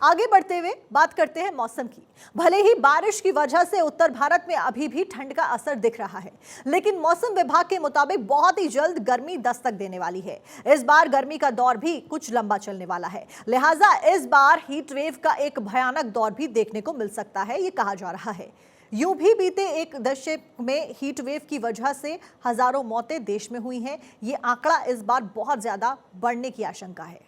आगे बढ़ते हुए बात करते हैं मौसम की। भले ही बारिश की वजह से उत्तर भारत में अभी भी ठंड का असर दिख रहा है, लेकिन मौसम विभाग के मुताबिक बहुत ही जल्द गर्मी दस्तक देने वाली है। इस बार गर्मी का दौर भी कुछ लंबा चलने वाला है, लिहाजा इस बार हीट वेव का एक भयानक दौर भी देखने को मिल सकता है, ये कहा जा रहा है। यूं भी बीते एक दशक में हीट वेव की वजह से हजारों मौतें देश में हुई हैं। ये आंकड़ा इस बार बहुत ज्यादा बढ़ने की आशंका है।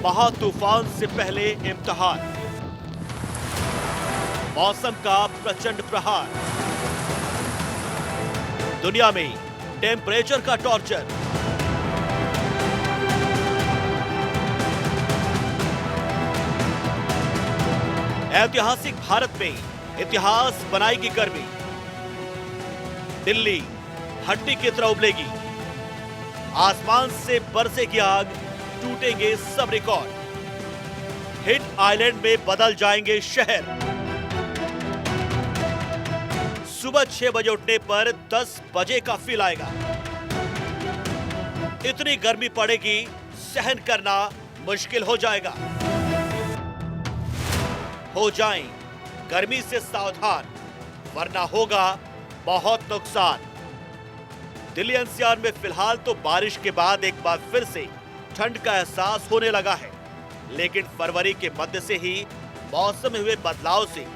महातूफान से पहले इम्तिहान, मौसम का प्रचंड प्रहार, दुनिया में टेम्परेचर का टॉर्चर। ऐतिहासिक भारत में इतिहास बनाएगी गर्मी, दिल्ली हड्डी की तरह उबलेगी, आसमान से बरसेगी आग, टूटेंगे सब रिकॉर्ड, हिट आइलैंड में बदल जाएंगे शहर। सुबह 6 बजे उठने पर 10 बजे का फील आएगा। इतनी गर्मी पड़ेगी, सहन करना मुश्किल हो जाएगा। हो जाएं गर्मी से सावधान, वरना होगा बहुत नुकसान। दिल्ली एनसीआर में फिलहाल तो बारिश के बाद एक बार फिर से ठंड का एहसास होने लगा है, लेकिन फरवरी के मध्य से ही मौसम में हुए बदलाव से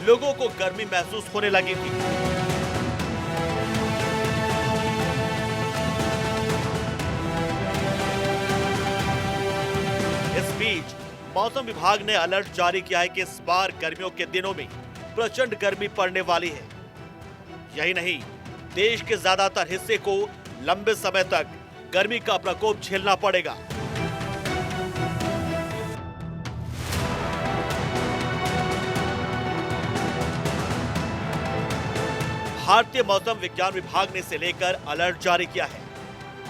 लोगों को गर्मी महसूस होने लगी थी। इस बीच मौसम विभाग ने अलर्ट जारी किया है कि इस बार गर्मियों के दिनों में प्रचंड गर्मी पड़ने वाली है। यही नहीं, देश के ज्यादातर हिस्से को लंबे समय तक गर्मी का प्रकोप झेलना पड़ेगा। भारतीय मौसम विज्ञान विभाग ने इसे लेकर अलर्ट जारी किया है।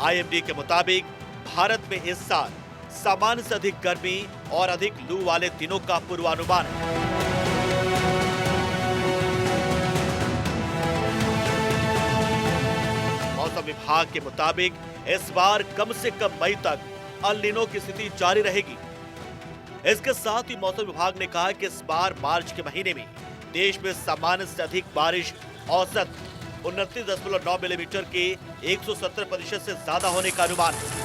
आईएमडी के मुताबिक भारत में इस साल सामान्य से अधिक गर्मी और अधिक लू वाले दिनों का पूर्वानुमान है। मौसम विभाग के मुताबिक इस बार कम से कम मई तक अल नीनो की स्थिति जारी रहेगी। इसके साथ ही मौसम विभाग ने कहा कि इस बार मार्च के महीने में देश में सामान्य से अधिक बारिश औसत 29.9 मिलीमीटर के 170% से ज्यादा होने का अनुमान है।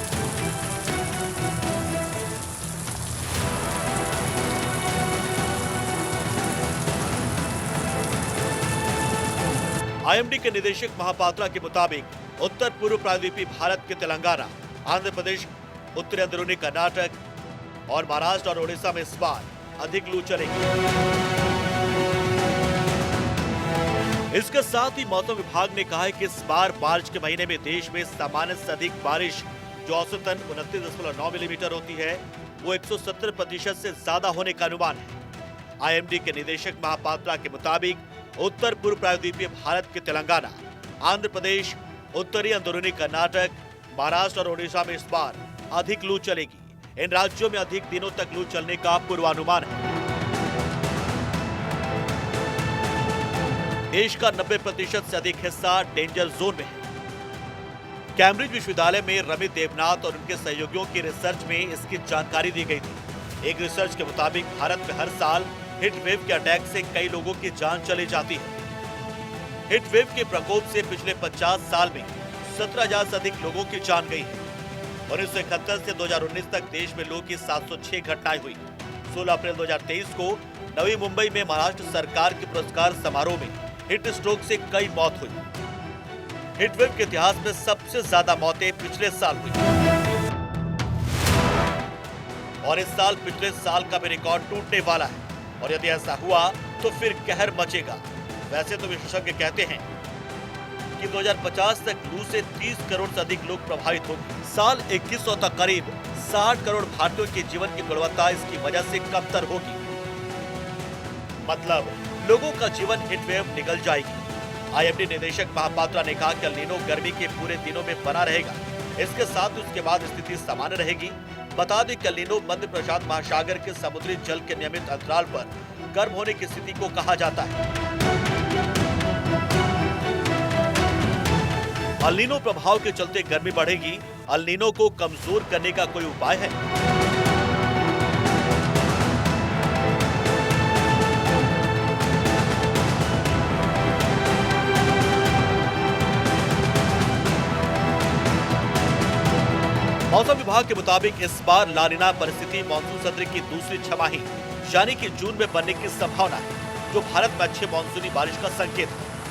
आईएमडी के निदेशक महापात्रा के मुताबिक उत्तर पूर्व प्रायद्वीपीय भारत के तेलंगाना, आंध्र प्रदेश, उत्तरी अंदरूनी कर्नाटक और महाराष्ट्र और ओडिशा में इस बार अधिक लू चलेगी। इसके साथ ही मौसम विभाग ने कहा है कि इस बार मार्च के महीने में देश में सामान्य से अधिक बारिश, जो औसतन 29.9 मिलीमीटर होती है, वो 170% से ज्यादा होने का अनुमान है। आईएमडी के निदेशक महापात्रा के मुताबिक उत्तर पूर्व प्रायद्वीपीय भारत के तेलंगाना, आंध्र प्रदेश, उत्तरी अंदरूनी कर्नाटक, महाराष्ट्र और ओडिशा में इस बार अधिक लू चलेगी। इन राज्यों में अधिक दिनों तक लू चलने का पूर्वानुमान है। देश का 90% से अधिक हिस्सा डेंजर जोन में है। कैम्ब्रिज विश्वविद्यालय में रमित देवनाथ और उनके सहयोगियों की रिसर्च में इसकी जानकारी दी गई थी। एक रिसर्च के मुताबिक भारत में हर साल हिट वेव के अटैक से कई लोगों की जान चली जाती है। हिट वेव के प्रकोप से पिछले 50 साल में 17,000 से अधिक लोगों की जान गई है। 1971 से 2019 तक देश में लू की 706 घटनाएं हुई। 16 अप्रैल 2023 को नवी मुंबई में महाराष्ट्र सरकार के पुरस्कार समारोह में हिट स्ट्रोक से कई मौत हुई। हिट वेव के इतिहास में सबसे ज्यादा मौतें पिछले साल हुई और इस साल पिछले साल का भी रिकॉर्ड टूटने वाला है। और यदि ऐसा हुआ तो फिर कहर मचेगा। वैसे तो विशेषज्ञ कहते हैं कि 2050 तक लू से 30 करोड़ से अधिक लोग प्रभावित होंगे। साल 2100 तक करीब 60 करोड़ भारतीयों के जीवन की गुणवत्ता इसकी वजह से कमतर होगी। मतलब लोगों का जीवन हिट वेव निगल जाएगी। आईएमडी निदेशक महापात्रा ने कहा कि एल नीनो गर्मी के पूरे दिनों में बना रहेगा। इसके साथ उसके बाद स्थिति सामान्य रहेगी। बता दें कि एल नीनो मध्य प्रशांत महासागर के समुद्री जल के नियमित अंतराल पर गर्म होने की स्थिति को कहा जाता है। अल नीनो प्रभाव के चलते गर्मी बढ़ेगी। अल नीनो को कमजोर करने का कोई उपाय है? मौसम विभाग के मुताबिक इस बार ला नीना परिस्थिति मानसून सत्र की दूसरी छमाही यानी कि जून में बनने की संभावना है, जो भारत में अच्छे मानसूनी बारिश का संकेत है।